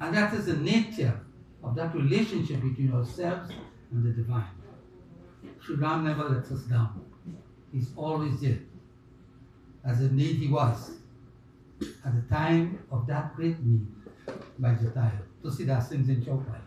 And that is the nature of that relationship between ourselves and the divine. Sri Ram never lets us down. He's always there, as a need he was at the time of that great need by Jatayu. Tusidas sings in Chaupai.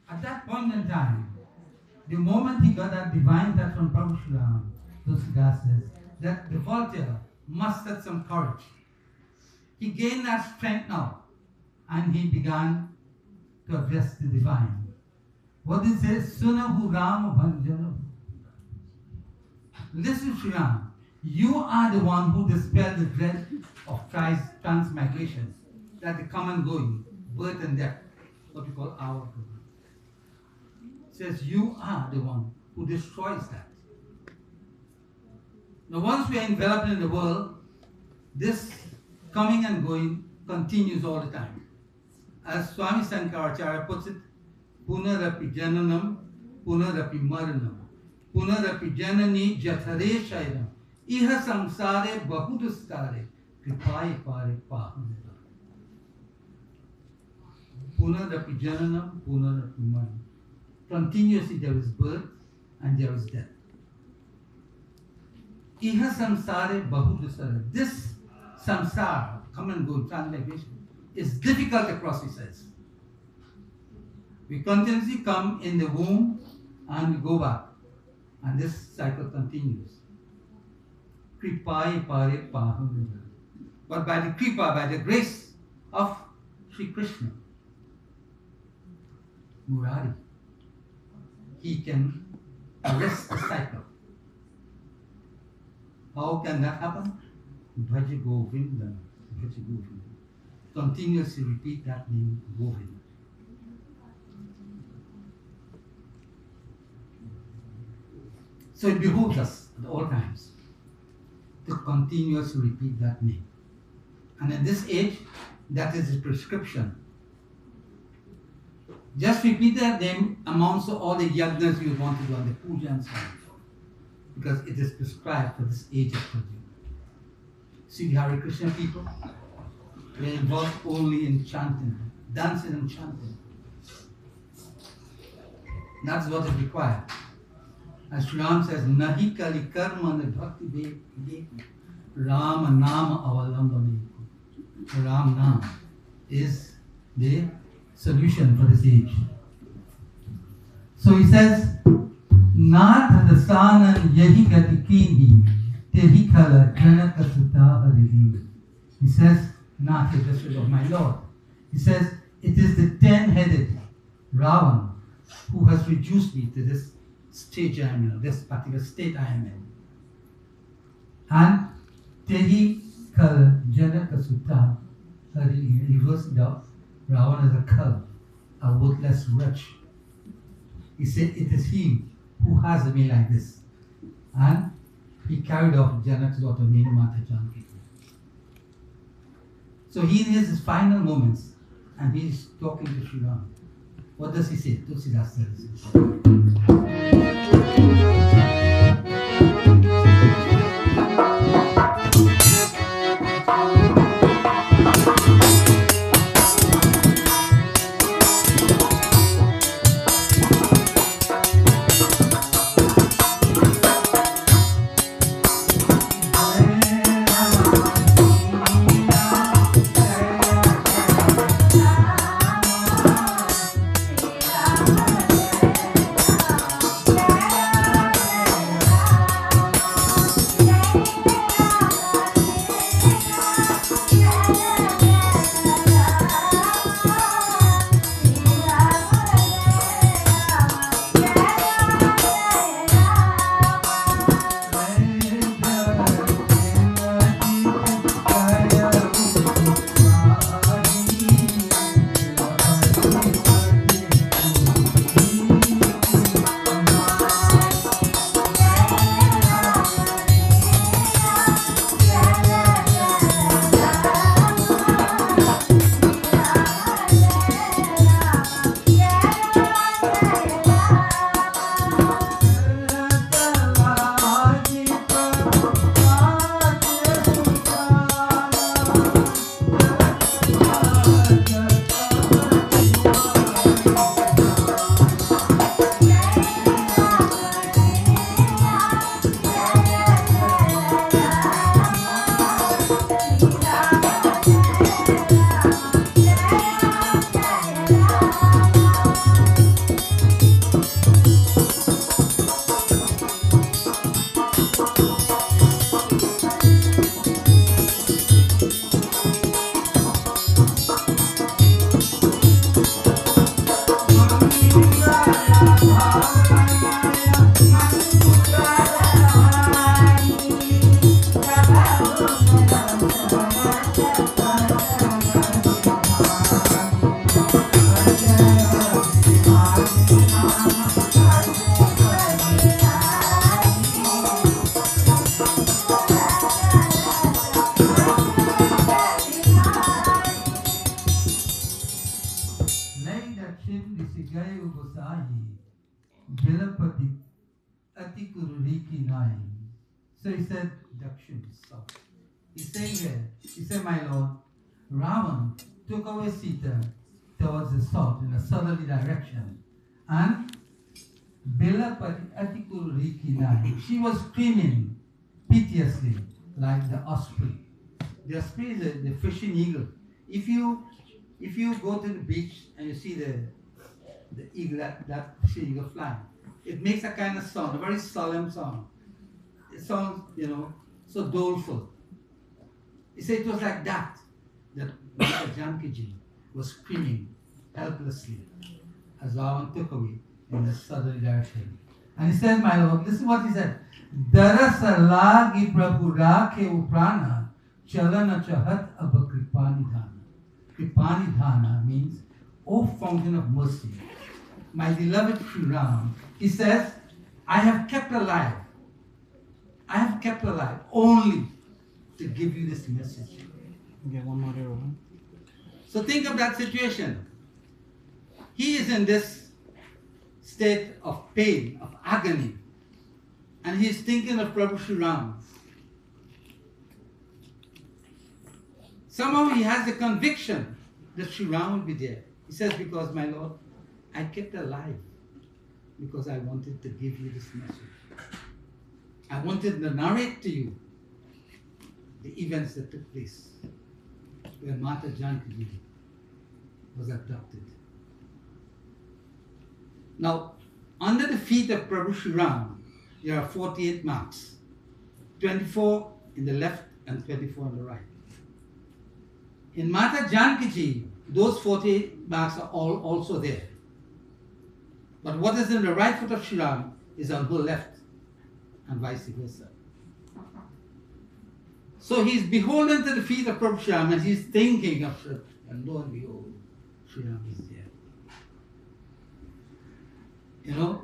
At that point in time, the moment he got that divine touch from Prabhu Sri Ram, Tulsidas says that the vulture mustered some courage. He gained that strength now, and he began to address the divine. What he says, Sunahu Ram Bhanjana. Listen, Sri Ram, you are the one who dispelled the dread of transmigration, that the come and going, birth and death, what we call our problem. Says you are the one who destroys that. Now once we are enveloped in the world, this coming and going continues all the time. As Swami Sankaracharya puts it, Punarapi Jananam, Punarapi Maranam, Punarapi Janani Jathare Shairam, Iha Samsare Bahudustare, Kripai Pare Pahudara. Punarapi Jananam, Punarapi Maranam. Continuously there is birth and there is death. Iha samsare bahudusara. This samsara, come and go, transmigration, is difficult across, he says. We continuously come in the womb and we go back. And this cycle continues. Kripai pare pahudusara. But by the kripa, by the grace of Sri Krishna, Murari, he can arrest the cycle. How can that happen? Bhaja Govinda, Bhaja Govinda. Continuously repeat that name, Govinda. So it behooves us at all times to continuously repeat that name. And in this age, that is the prescription. Just repeat that name amounts to all the yagnas you want to do on the puja and so on. Because it is prescribed for this age of Kali. See the Hare Krishna people? They are involved only in chanting, dancing and chanting. That's what is required. As Sri Ram says, Nahi kali karma ne bhakti de Rama nama avalambane. Ram Nam. is the solution for this age. So he says, Nath dasanan yahi gati kini, tehi khala janaka sutta arihi. He says, Nath is the spirit of my Lord. He says, it is the 10-headed Ravan who has reduced me to this stage I am in, this particular state I am in. And tehi khala janaka sutta arihi. He goes down. Ravan is a cub, a worthless wretch. He said, it is he who has me like this. And he carried off Janak's daughter named Mata Janki. So he in his final moments, and he is talking to Sri Rama. What does he say? Tulsidas says. So he said, Dakshin is south. He's saying here, he said, my lord, Ravan took away Sita towards the south in a southerly direction. And Belapati Atikuriki, she was screaming piteously like the osprey. The osprey is the fishing eagle. If you go to the beach and you see the eagle, that fishing eagle flying, it makes a kind of sound, a very solemn sound. It sounds, so doleful. He said it was like that Janki was screaming helplessly as Ravan took away in the southerly direction. And he said, my lord, listen what he said. Darasa lagi prabhu rakhe uprana chalana chahat abakripani dhana. Kripani dhana means, O fountain of mercy, my beloved Sri Ram, he says, I have kept alive only to give you this message. Get one more arrow. So think of that situation. He is in this state of pain, of agony, and he is thinking of Prabhu Sri Ram. Somehow he has a conviction that Sri Ram will be there. He says, because my Lord, I kept alive because I wanted to give you this message. I wanted to narrate to you the events that took place where Mata Janki was abducted. Now, under the feet of Prabhu Shri Ram, there are 48 marks, 24 in the left and 24 on the right. In Mata Janki Ji, those 48 marks are all also there. But what is in the right foot of Shri Ram is on her left, and vice versa. So he's beholden to the feet of Prabhu Shri Ram, and he's thinking of Shri Ram, and lo and behold, Shri Ram is there. You know,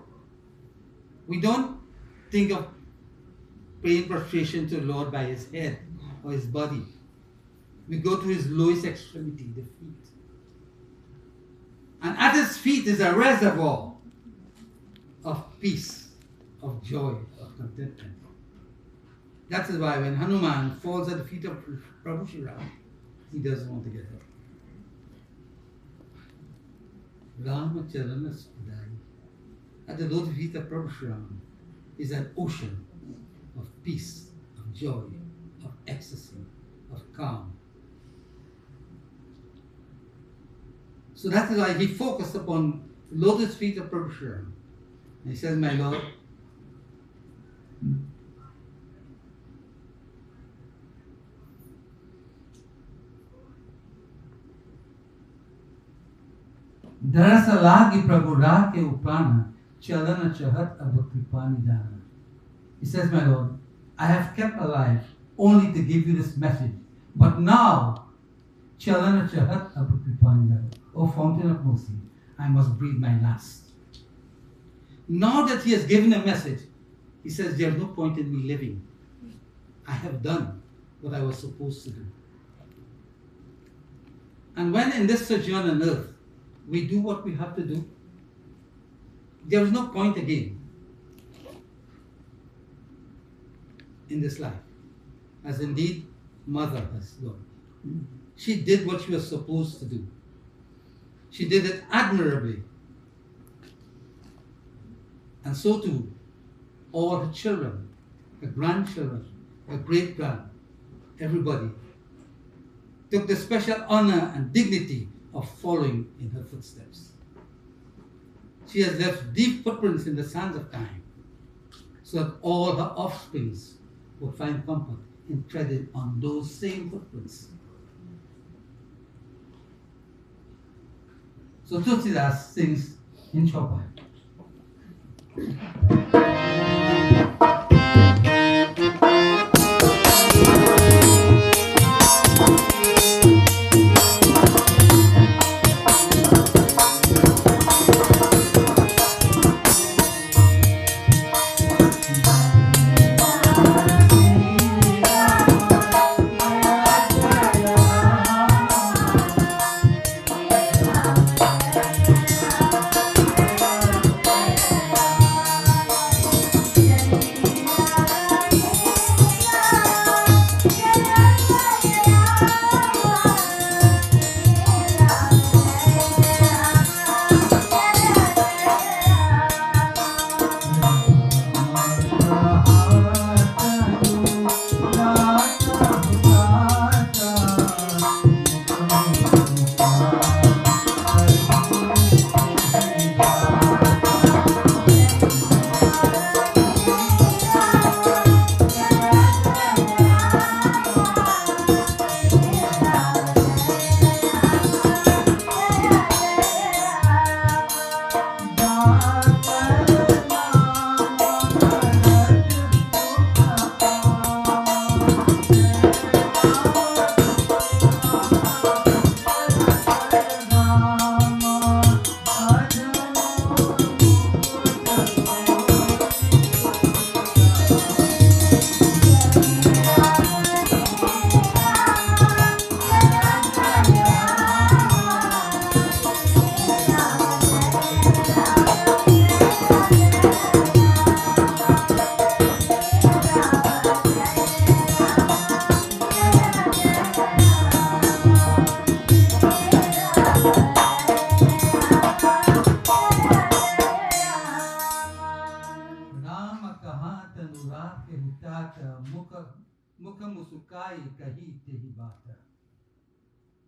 we don't think of paying prostration to the Lord by his head or his body. We go to his lowest extremity, the feet. And at his feet is a reservoir of peace, of joy, of contentment. That is why when Hanuman falls at the feet of Prabhu Shri Ram, he doesn't want to get up. Rama Charana Sudai. At the lotus feet of Prabhu Shri Ram is an ocean of peace, of joy, of ecstasy, of calm. So that is why he focused upon the lotus feet of Prabhu Shri Ram. And he says, my Lord, Darasa lagi Prabhu ra ke upana chalana chahat ab kripani dana. He says, my Lord, I have kept alive only to give you this message. But now, chalana chahat ab kripani dana. O fountain of mercy, I must breathe my last. Now that he has given a message, he says, there's no point in me living. I have done what I was supposed to do. And when in this sojourn on earth, we do what we have to do, there is no point again in this life. As indeed mother has done. She did what she was supposed to do. She did it admirably. And so too, all her children, her grandchildren, her great-grand, everybody took the special honor and dignity of following in her footsteps. She has left deep footprints in the sands of time, so that all her offsprings will find comfort in treading on those same footprints. So Tulsidas sings in Chopin.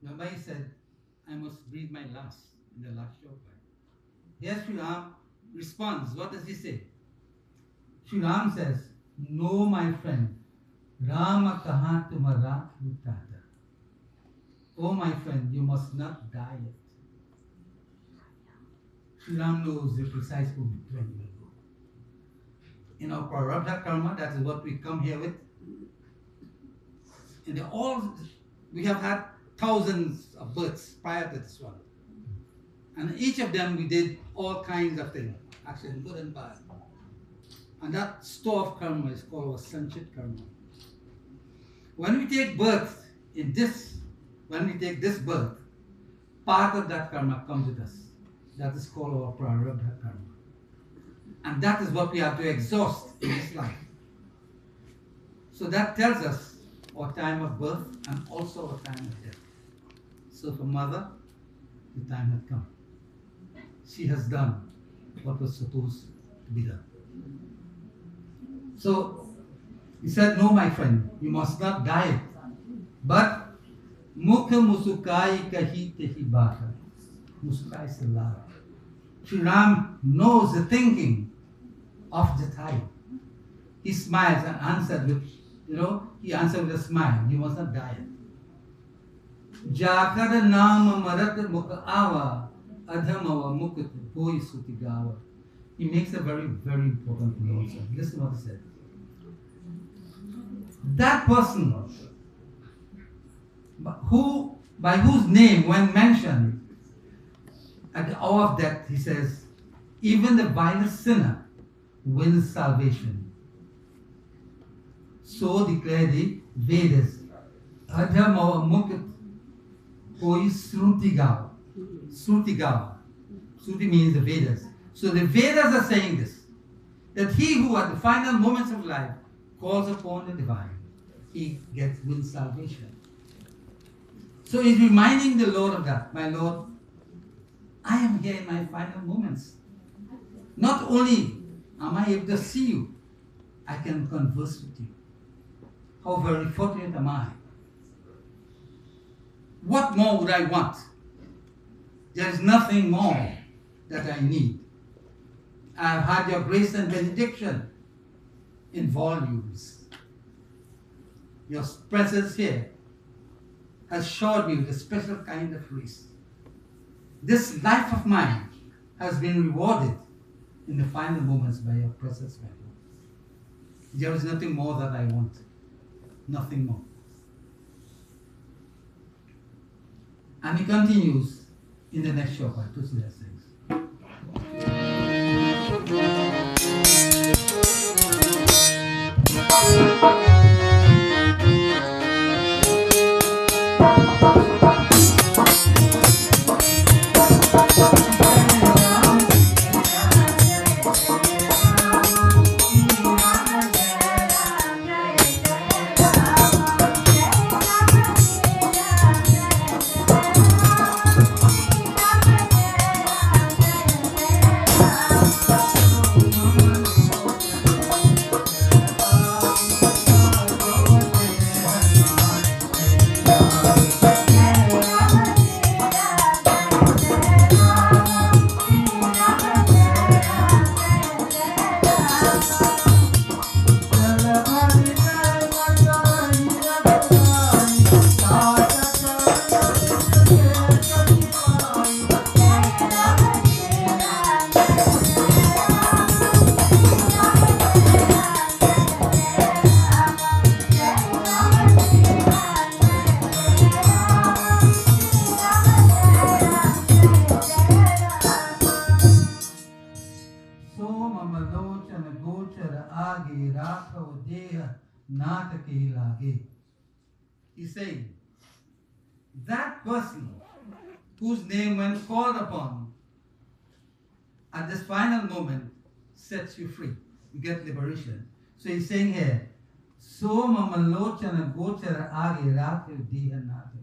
Ramayan said, I must breathe my last in the last shloka. Here Sri Ram responds. What does he say? Sri Ram says, "No, my friend, Rama kaha tumhara 2.Katha. Oh, my friend, you must not die yet." Sri Ram knows the precise moment when you will go. In our prarabdha karma, that is what we come here with. And we have had thousands of births prior to this one. And each of them we did all kinds of things, actually good and bad. And that store of karma is called our sanchit karma. When we take birth when we take this birth, part of that karma comes with us. That is called our prarabdha karma. And that is what we have to exhaust in this life. So that tells us our time of birth and also our time of death. So for mother, the time had come. She has done what was supposed to be done. So he said, "No, my friend, you must not die. But mukha musukai kahi tehi bata." Musukai is the laugh. Sri Ram knows the thinking of Jatayu. He smiles and answered with, he answered with a smile. You must not die. Jakada nama marat mukha ava adhamava mukut boi sutigawa. He makes a very, very important thing also. Listen what he said. That person by whose name, when mentioned at the hour of death, he says, even the vilest sinner wins salvation. So declare the Vedas. Adhamava mukut boi srutigawa. Srutigawa. Sruti means the Vedas. So the Vedas are saying this, that he who at the final moments of life calls upon the divine, he wins salvation. So he's reminding the Lord of that. My Lord, I am here in my final moments. Not only am I able to see you, I can converse with you. How very fortunate am I. What more would I want? There is nothing more that I need. I have had your grace and benediction in volumes. Your presence here has showered me with a special kind of grace. This life of mine has been rewarded in the final moments by your presence, my Lord. There is nothing more that I want. Nothing more. And he continues in the next shloka to say things. He's saying, that person whose name when called upon at this final moment sets you free. You get liberation. So he's saying here, So mamalochana gochara age rakhe deha nata.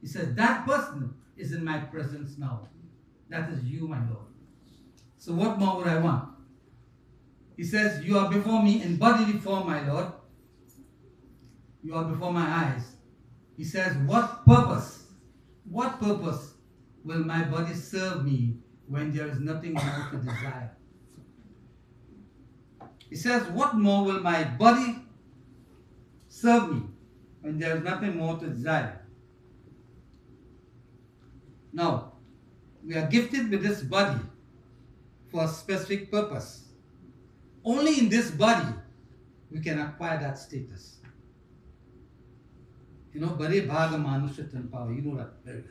He says, that person is in my presence now. That is you, my Lord. So what more would I want? He says, you are before me in bodily form, my Lord. You are before my eyes. He says, what purpose What purpose will my body serve me when there is nothing more to desire? He says, what more will my body serve me when there is nothing more to desire? Now, we are gifted with this body for a specific purpose. Only in this body we can acquire that status. You know, Bare Bhaga Manushatan Power, you know that very well.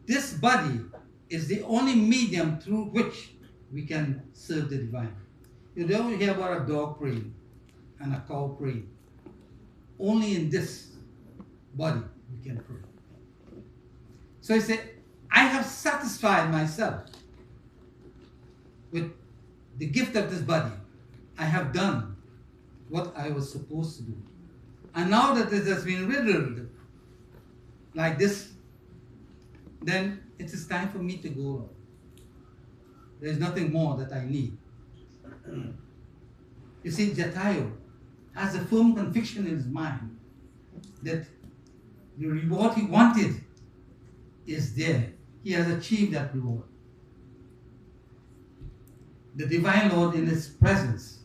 This body is the only medium through which we can serve the divine. You don't hear about a dog praying and a cow praying. Only in this body we can pray. So he said, I have satisfied myself with the gift of this body. I have done what I was supposed to do. And now that it has been riddled like this, then it is time for me to go. There is nothing more that I need. You see, Jatayu has a firm conviction in his mind that the reward he wanted is there. He has achieved that reward. The Divine Lord in His presence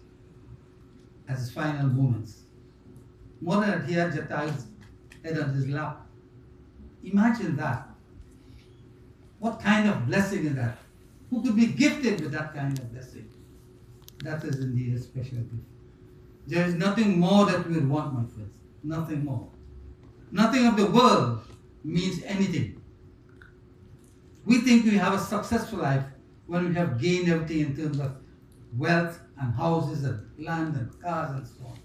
as His final moments. More than that, he had Jatayu's head on his lap. Imagine that. What kind of blessing is that? Who could be gifted with that kind of blessing? That is indeed a special gift. There is nothing more that we would want, my friends. Nothing more. Nothing of the world means anything. We think we have a successful life when we have gained everything in terms of wealth and houses and land and cars and so on.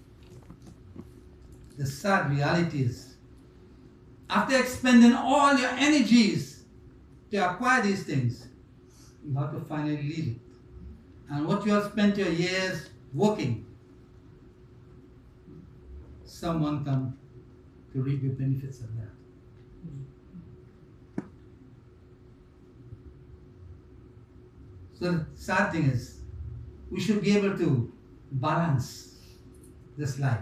The sad reality is, after expending all your energies to acquire these things, you have to finally leave it. And what you have spent your years working, someone come to reap the benefits of that. So the sad thing is, we should be able to balance this life.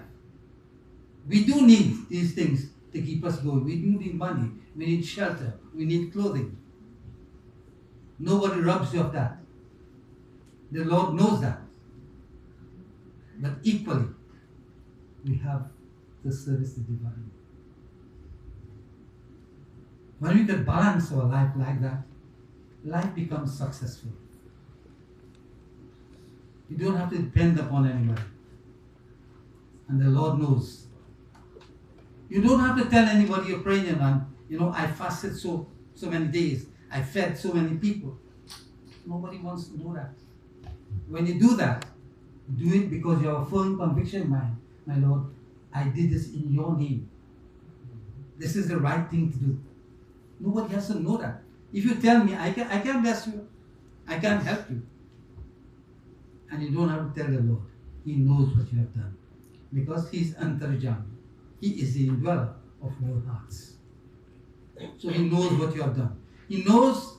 We do need these things to keep us going. We do need money. We need shelter. We need clothing. Nobody robs you of that. The Lord knows that. But equally, we have to service the divine. When we can balance our life like that, life becomes successful. You don't have to depend upon anybody. And the Lord knows. You don't have to tell anybody you're praying, man. You know, I fasted so many days. I fed so many people. Nobody wants to know that. When you do that, do it because you have a firm conviction in mind. My Lord, I did this in your name. This is the right thing to do. Nobody has to know that. If you tell me, I can't bless you. I can't help you. And you don't have to tell the Lord. He knows what you have done. Because He's Antarjami. He is the indweller of all hearts. So He knows what you have done. He knows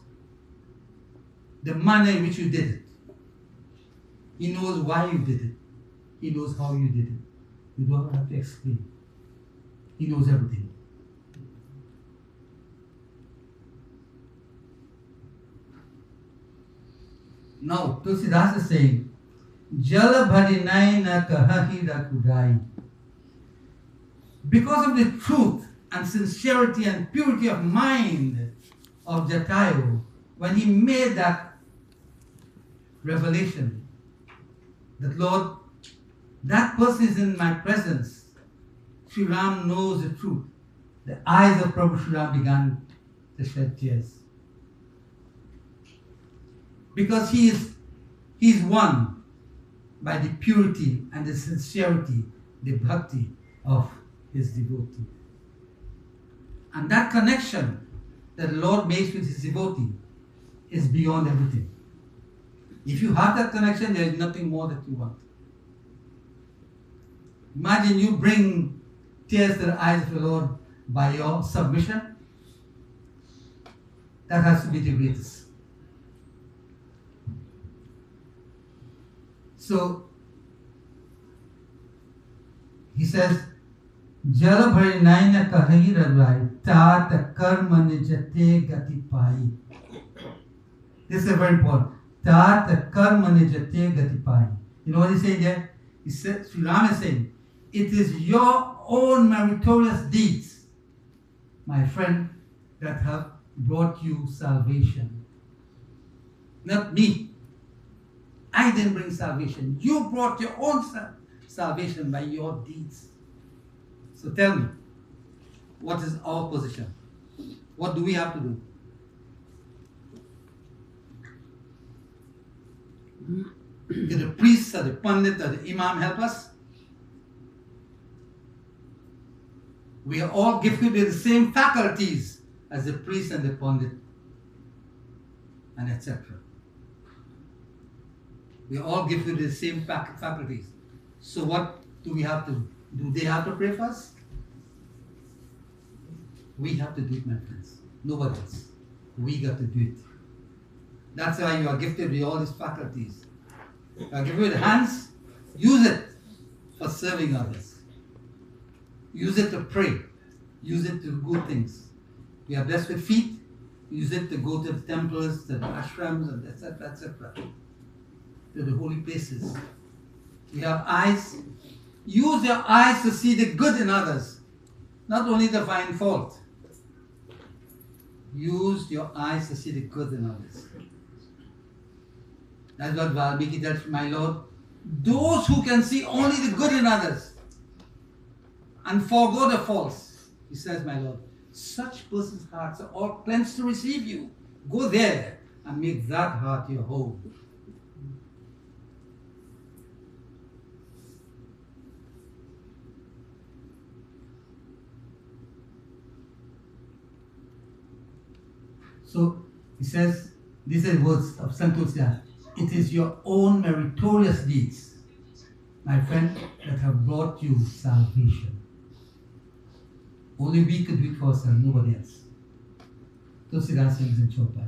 the manner in which you did it. He knows why you did it. He knows how you did it. You don't have to explain. He knows everything. Now, Tulsidas is saying, Jala bharinai na kahahi rakudai. Because of the truth and sincerity and purity of mind of Jatayu, when he made that revelation, that Lord, that person is in my presence, Sri Ram knows the truth. The eyes of Prabhu Sri Ram began to shed tears. Because he is won by the purity and the sincerity, the bhakti of his devotee. And that connection that the Lord makes with his devotee is beyond everything. If you have that connection, there is nothing more that you want. Imagine you bring tears to the eyes of the Lord by your submission. That has to be the greatest. So, he says, Jal bhari nai na kahi radai, tat karma nijate gati pai. This is very important. Tat karma nijate gati pai. You know what he's saying there? He said, Sri Rama is saying, it is your own meritorious deeds, my friend, that have brought you salvation. Not me. I didn't bring salvation. You brought your own salvation by your deeds. So tell me, what is our position? What do we have to do? Did the priest or the pundit or the imam help us? We are all gifted with the same faculties as the priest and the pundit, and etc. We are all gifted with the same faculties. So what do we have to do? Do they have to pray for us? We have to do it, my friends. Nobody else. We got to do it. That's why you are gifted with all these faculties. You are gifted with hands. Use it for serving others. Use it to pray. Use it to do good things. We are blessed with feet. Use it to go to the temples, to the ashrams, and etc., etc., to the holy places. We have eyes. Use your eyes to see the good in others, not only to find fault. Use your eyes to see the good in others. That's what Valmiki tells my Lord. Those who can see only the good in others and forego the faults, he says, my Lord, such persons' hearts are all cleansed to receive you. Go there and make that heart your home. So he says, these are words of Santosya. It is your own meritorious deeds, my friend, that have brought you salvation. Only we could do it for ourselves, nobody else. Tulsidas sings in Chopai.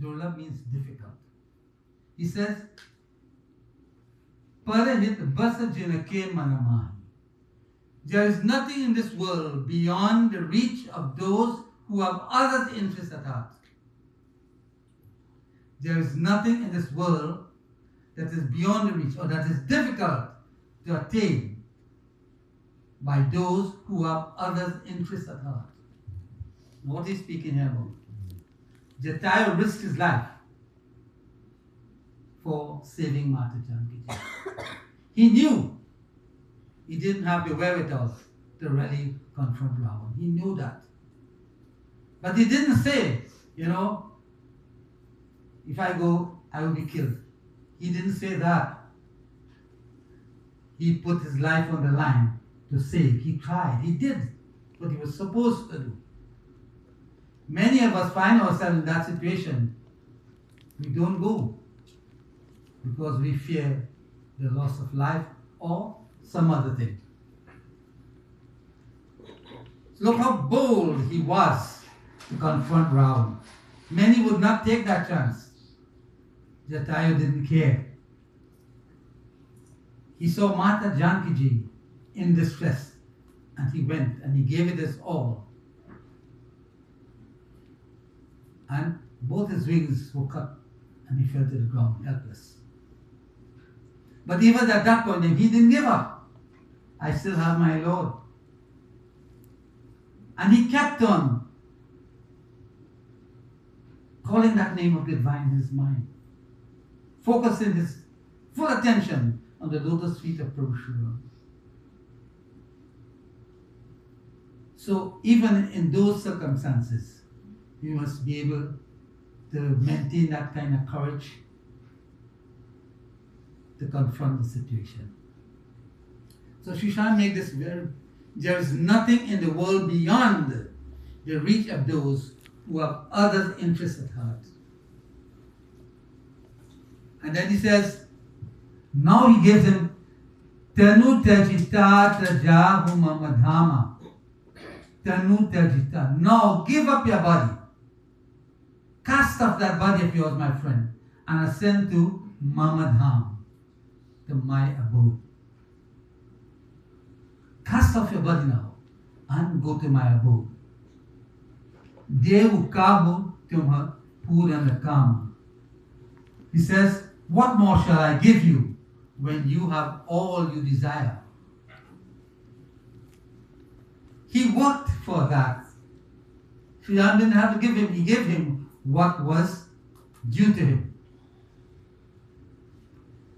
Durlab means difficult. He says, Parahit basa jinake manamahi. There is nothing in this world beyond the reach of those who have others' interests at heart. there is nothing in this world that is beyond the reach or that is difficult to attain by those who have others' interests at heart. Now, what he's speaking here about? Jatayu risked his life for saving Mata Janki. He knew he didn't have the wherewithal to really confront Rama. He knew that. But he didn't say, if I go, I will be killed. He didn't say that. He put his life on the line to save. He tried. He did what he was supposed to do. Many of us find ourselves in that situation. We don't go because we fear the loss of life or some other thing. So look how bold he was to confront Ravana. Many would not take that chance. Jatayu didn't care. He saw Mata Janki in distress and he went and he gave it his all. And both his wings were cut and he fell to the ground helpless. But even at that point, he didn't give up. I still have my Lord. And he kept on calling that name of the divine in his mind, focusing his full attention on the lotus feet of Prabhu Sri Rama. So even in those circumstances, you must be able to maintain that kind of courage to confront the situation. So Shishan made this very, there is nothing in the world beyond the reach of those who have others' interests at heart. And then he says, now he gives him Tanu Tajita Tajahuma Madhama. Tanu Tajita. Now give up your body. Cast off that body of yours, my friend, and ascend to Mamadham, to my abode. Cast off your body now and go to my abode. Deo Bhola tumha purana kama. He says, what more shall I give you when you have all you desire? He worked for that. Sri Ram didn't have to give him, he gave him what was due to him.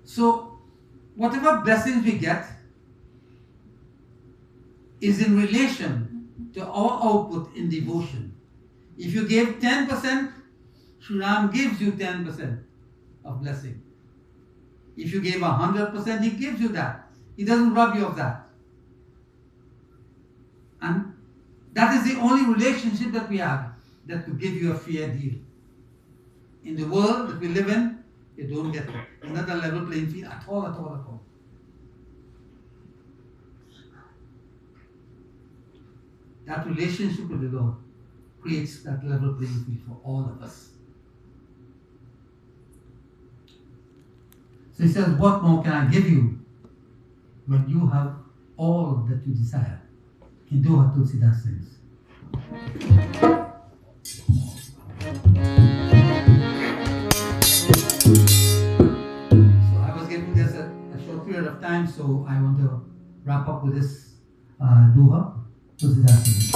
So, whatever blessings we get is in relation to our output in devotion. If you gave 10%, Sri Ram gives you 10% of blessing. If you gave 100%, he gives you that. He doesn't rob you of that. And that is the only relationship that we have that could give you a fair deal. In the world that we live in, you don't get it. It's not a level playing field at all, at all, at all. That relationship with the Lord creates that level playing field for all of us. So he says, what more can I give you when you have all that you desire? Hindu Tulsidas says. So I was giving this a short period of time, so I want to wrap up with this Duha Tulsidas says.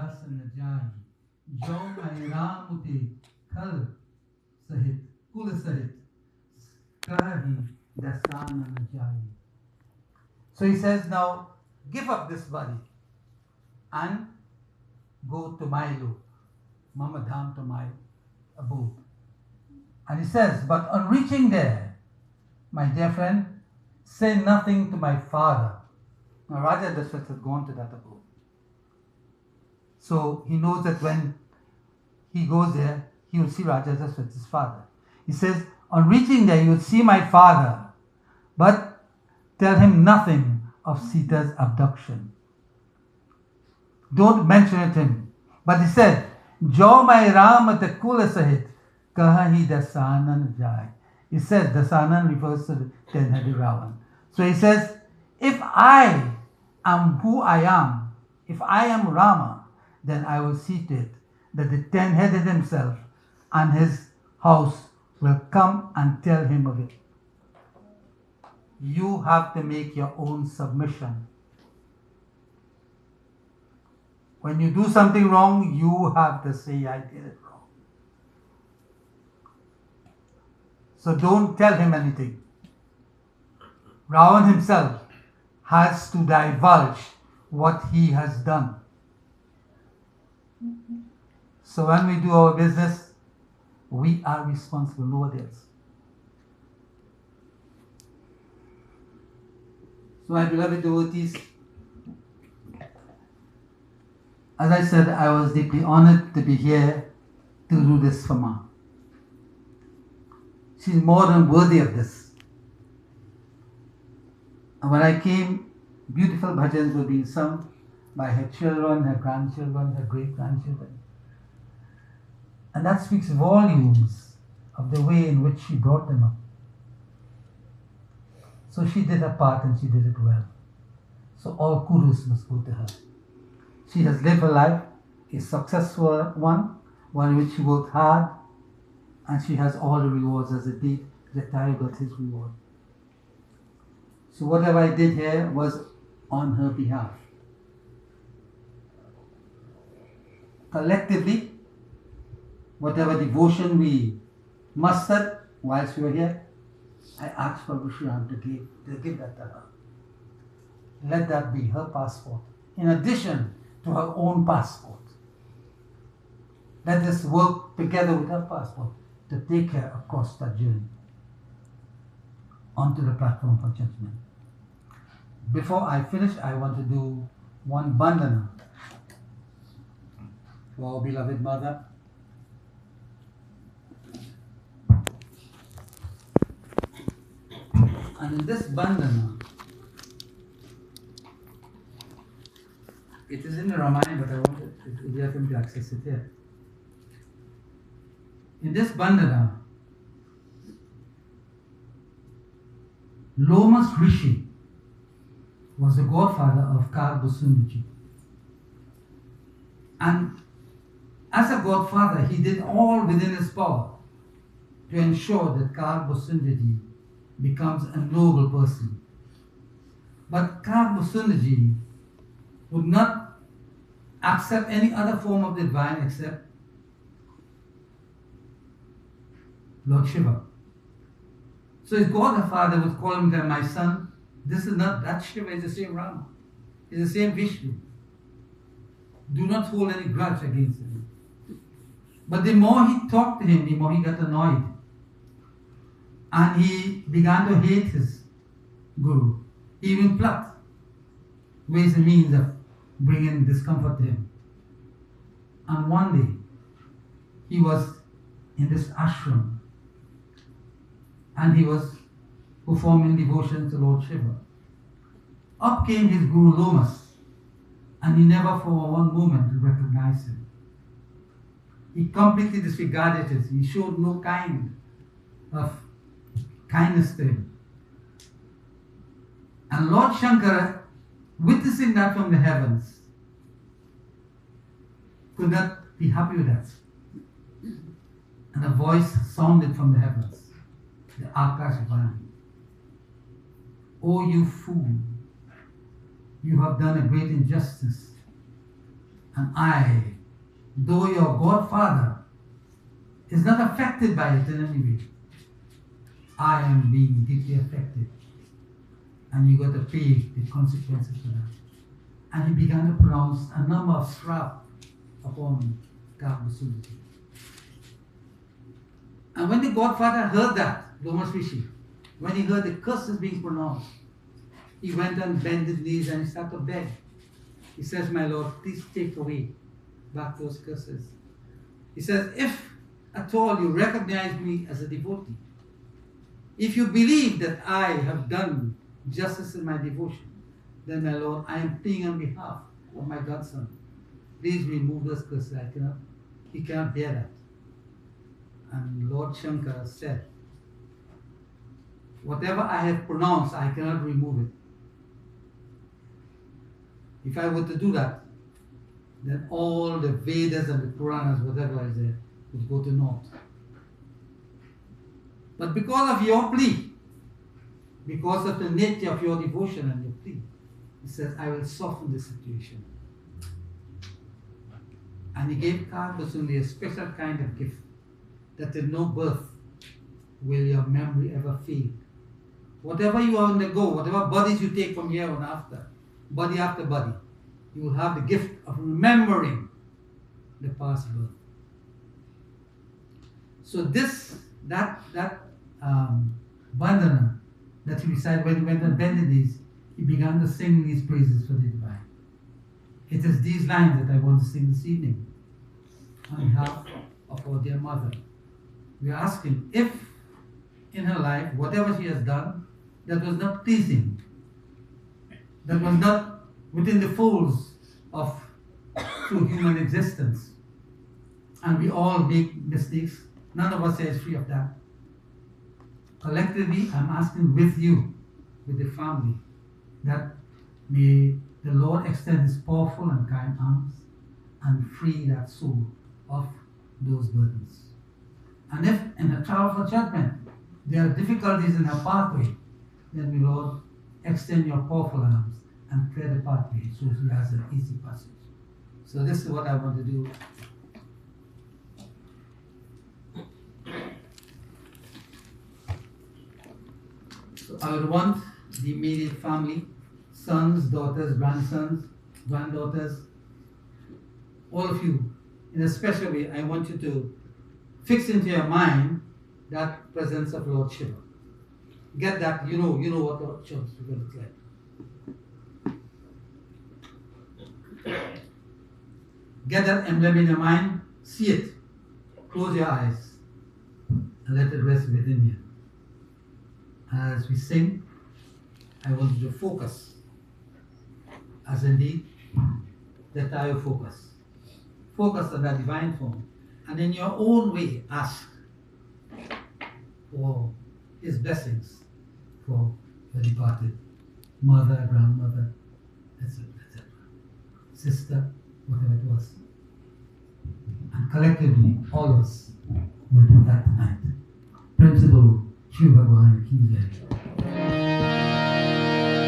das न जाई, जो मैं राम ते कल सहित, कुल सहित, kahi dasana न जाई. So he says, now give up this body and go to my loop, Mamadham, to my abode. And he says, but on reaching there, my dear friend, say nothing to my father. Now Raja Dashrath had gone to that abode. So he knows that when he goes there, he will see Raja Dashrath, his father. He says, on reaching there, you will see my father, but tell him nothing of Sita's abduction. Don't mention it to him. But he said, Jo mai Ram te kula sahit, kahi dasanan jai. He says, Dasanan refers to the 10-headed Ravan. So he says, if I am who I am, if I am Rama, then I will see to it that the 10-headed himself and his house will come and tell him of it. You have to make your own submission. When you do something wrong, you have to say, I did it wrong. So don't tell him anything. Ravan himself has to divulge what he has done. So when we do our business, we are responsible, nobody else. So my beloved devotees, as I said, I was deeply honored to be here to do this for Ma. She's more than worthy of this. And when I came, beautiful bhajans were being sung by her children, her grandchildren, her great-grandchildren. And that speaks volumes of the way in which she brought them up. So she did her part and she did it well. So all kudos must go to her. She has lived her life, a successful one in which she worked hard, and she has all the rewards as indeed Jatayu got his reward. So whatever I did here was on her behalf. Collectively, whatever devotion we mustered whilst we were here, I asked for Vishram to give that to her. Let that be her passport, in addition to her own passport. Let us work together with her passport to take her across that journey onto the platform for judgment. Before I finish, I want to do one bandhana for our beloved mother. And in this bandhana, it is in the Ramayan, but I want it easier for me to access it here. In this bandhana, Lomas Rishi was the godfather of Karbusundaji. And as a godfather, he did all within his power to ensure that Karbusundaji becomes a noble person. But Karbusundaji would not accept any other form of the divine except Lord Shiva. So his godfather would call him, my son, this is not that Shiva, it's the same Rama. It's the same Vishnu. Do not hold any grudge against him. But the more he talked to him, the more he got annoyed. And he began to hate his guru. He even plucked ways and means of bringing discomfort to him. And one day, he was in this ashram and he was performing devotions to Lord Shiva. Up came his guru Lomas, and he never for one moment recognized him. He completely disregarded it. He showed no kind of kindness to him. And Lord Shankara, witnessing that from the heavens, could not be happy with that. And a voice sounded from the heavens, the Akashvani. Oh, you fool, you have done a great injustice And I, though your godfather, is not affected by it in any way. I am being deeply affected. And you got to pay the consequences for that. And he began to pronounce a number of shrap upon Kabusuli. And when the godfather heard that, Lomas Rishi, when he heard the curses being pronounced, he went on bended knees and he started to beg. He says, my Lord, please take away back those curses. He says, if at all you recognize me as a devotee, if you believe that I have done justice in my devotion, then my Lord, I am pleading on behalf of my godson. Please remove those curses. He cannot bear that. And Lord Shankara said, whatever I have pronounced, I cannot remove it. If I were to do that, then all the Vedas and the Puranas, whatever is there, would go to naught. But because of your plea, because of the nature of your devotion and your plea, he says, I will soften the situation. And he gave Karpasuni a special kind of gift, that in no birth will your memory ever fade. Whatever you undergo, whatever bodies you take from here on after body, you will have the gift of remembering the past birth. So that bandhana that he recited when he went on bended knees, he began to sing these praises for the divine. It is these lines that I want to sing this evening on behalf of our dear mother. We are asking if in her life, whatever she has done that was not pleasing, that was not within the folds of true human existence, and we all make mistakes, none of us is free of that. Collectively, I'm asking with you, with the family, that may the Lord extend his powerful and kind arms and free that soul of those burdens. And if in a trial for judgment there are difficulties in her pathway, then may Lord extend your powerful arms and clear the pathway so she has an easy passage. So this is what I want to do. So I would want the immediate family, sons, daughters, grandsons, granddaughters, all of you, in a special way, I want you to fix into your mind that presence of Lord Shiva. Get that, you know what Lord Shiva looks like. Get that emblem in your mind, see it, close your eyes, and let it rest within you. As we sing, I want you to focus, as indeed, Jatayu focus. Focus on that divine form, and in your own way ask for his blessings for your departed mother, grandmother, etc., etc., sister, whatever it was. And collectively, all of us will do that tonight. Principal Shiv Bhagwan ki jai.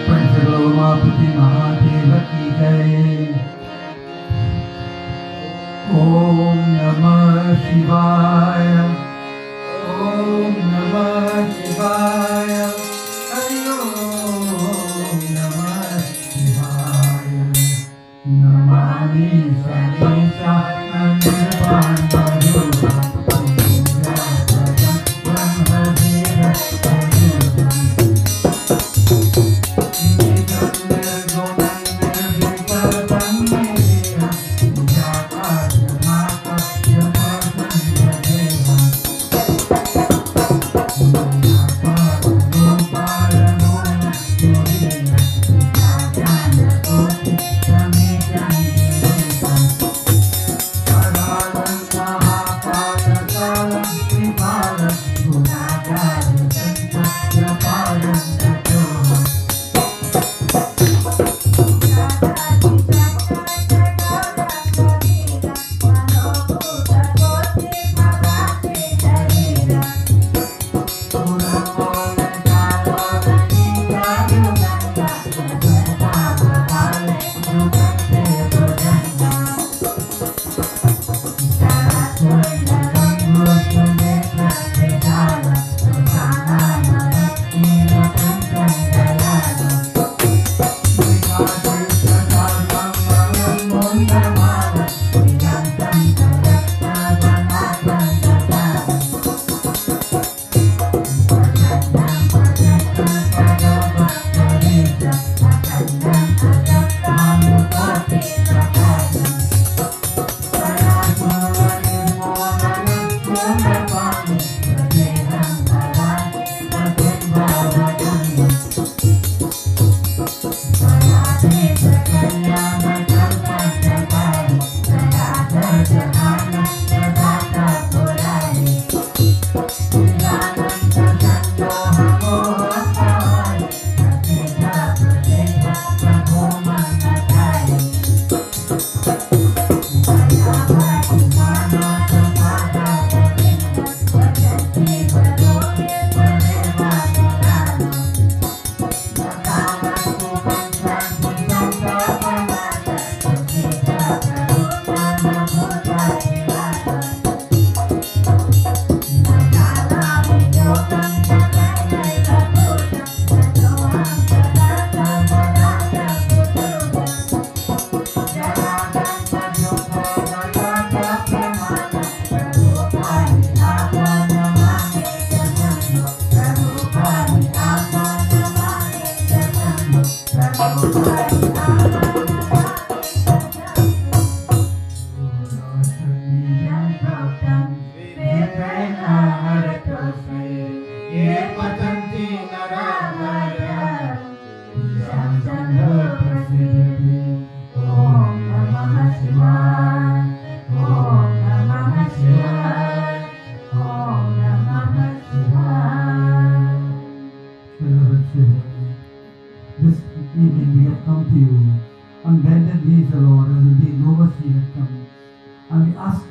Principal Mahapati Mahadeva ki jai. Om Namah Shivaya. Om Namah Shivaya. Hari Om Namah Shivaya. Namami Sanisha and Nirvana. Maha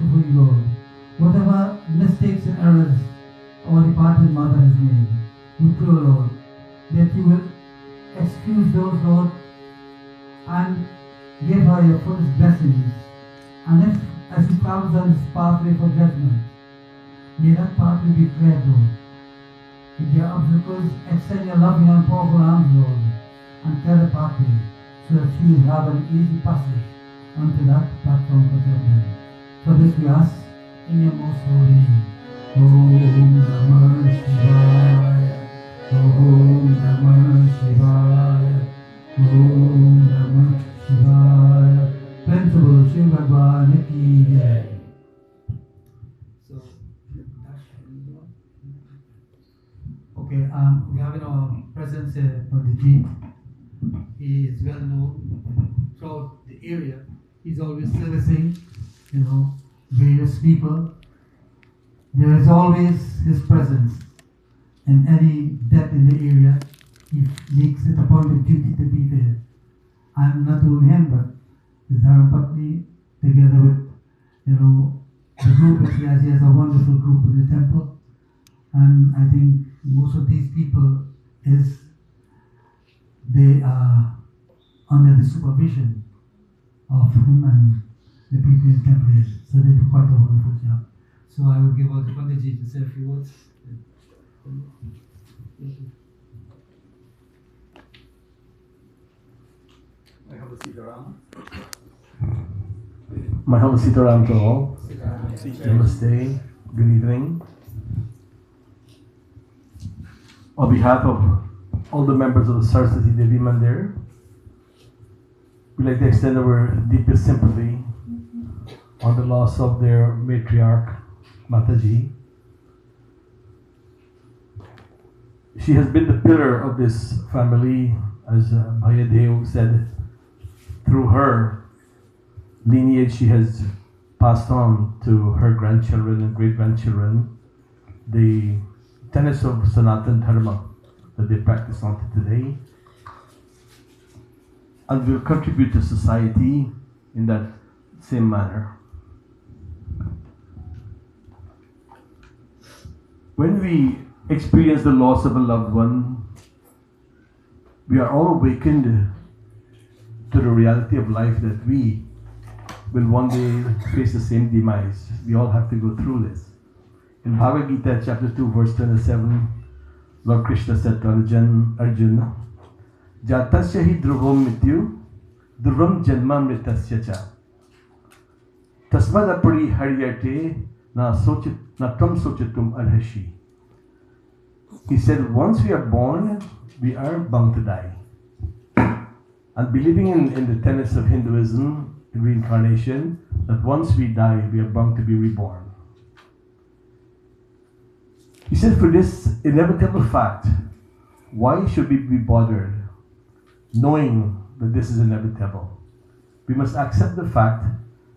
before you, Lord. Whatever mistakes and errors our departed mother has made, we pray, Lord, that you will excuse those, Lord, and give her your fullest blessings. And if, as she travels on this pathway for judgment, may that pathway be cleared, Lord. If there are obstacles, extend your loving and powerful arms, Lord, and clear the pathway, so that she will have an easy passage onto that platform for judgment. For this we ask in your most holy name. Om Namah Shivaya. Om Namah Shivaya. Om Namah Shivaya. Principal Shiv Bhagwan ki jai. So, okay, we have in our presence Pundit Jit. He is well known throughout the area. He's always servicing, various people. There is always his presence in any death in the area. He makes it a point of duty to be there. I'm not doing him, but his Dharmapatni, together with, the group that he has. He has a wonderful group in the temple. And I think most of these people they are under the supervision of him and the people in the temple here. So they do quite a wonderful job. So I will give out to Pundit Jit to say a few words. I have a seat around. My humble Sitaram to all. Namaste. Good evening. On behalf of all the members of the Saraswati Devi Mandir, we'd like to extend our deepest sympathy on the loss of their matriarch, Mataji. She has been the pillar of this family, as Bhaiya Deo said. Through her lineage, she has passed on to her grandchildren and great-grandchildren the tenets of Sanatan Dharma that they practice on to today, and will contribute to society in that same manner. When we experience the loss of a loved one, we are all awakened to the reality of life that we will one day face the same demise. We all have to go through this. In Bhagavad Gita chapter 2 verse 27, Lord Krishna said to Arjuna, Jatasya hi dhruvam mityu, dhruvam janma mritasya cha. Tasmada puri haryate na tam sochitum arhashi. He said, once we are born, we are bound to die. And believing in the tenets of Hinduism, in reincarnation, that once we die, we are bound to be reborn. He said, for this inevitable fact, why should we be bothered knowing that this is inevitable? We must accept the fact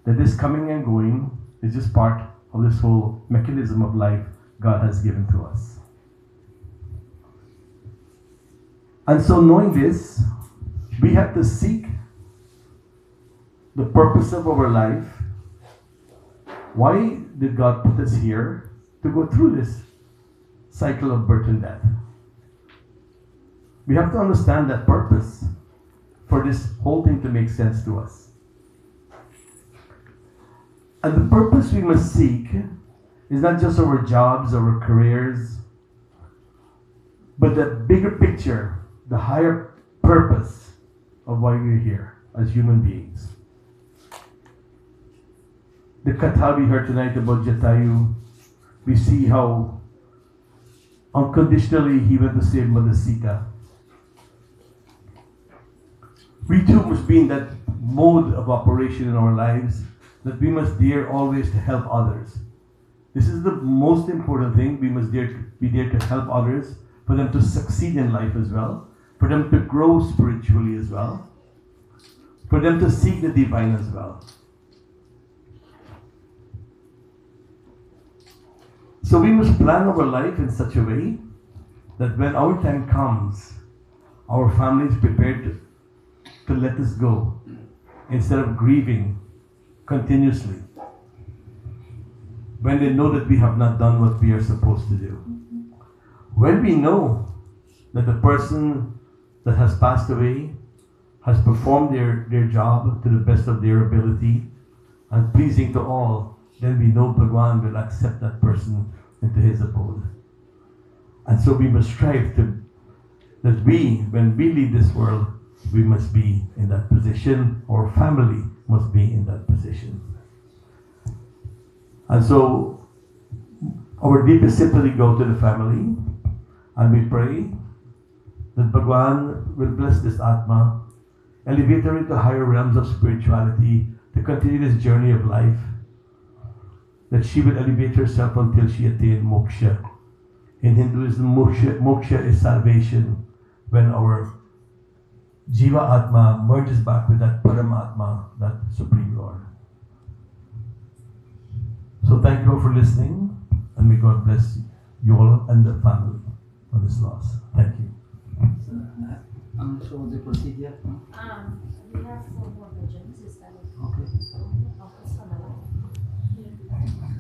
that this coming and going is just part of this whole mechanism of life God has given to us. And so knowing this, we have to seek the purpose of our life. Why did God put us here? To go through this cycle of birth and death. We have to understand that purpose for this whole thing to make sense to us. And the purpose we must seek is not just our jobs, our careers, but the bigger picture, the higher purpose of why we're here as human beings. The Katha we heard tonight about Jatayu, we see how unconditionally he went to save Mother Sita. We too must be in that mode of operation in our lives, that we must dare always to help others. This is the most important thing. We must be there to help others, for them to succeed in life as well, for them to grow spiritually as well, for them to seek the divine as well. So we must plan our life in such a way that when our time comes, our family is prepared to let us go instead of grieving continuously. when they know that we have not done what we are supposed to do. When we know that the person that has passed away has performed their job to the best of their ability and pleasing to all, then we know Bhagwan will accept that person into his abode. And so we must strive that when we leave this world, we must be in that position, our family must be in that position. And so our deepest sympathy go to the family, and we pray that Bhagwan will bless this Atma, elevate her into higher realms of spirituality to continue this journey of life, that she will elevate herself until she attains moksha. In Hinduism, moksha is salvation, when our Jiva Atma merges back with that Paramatma, that Supreme Lord. So thank you all for listening, and may God bless you all and the family on this loss. Thank you. So the procedure. We have 4 more legends. Is that Okay. okay?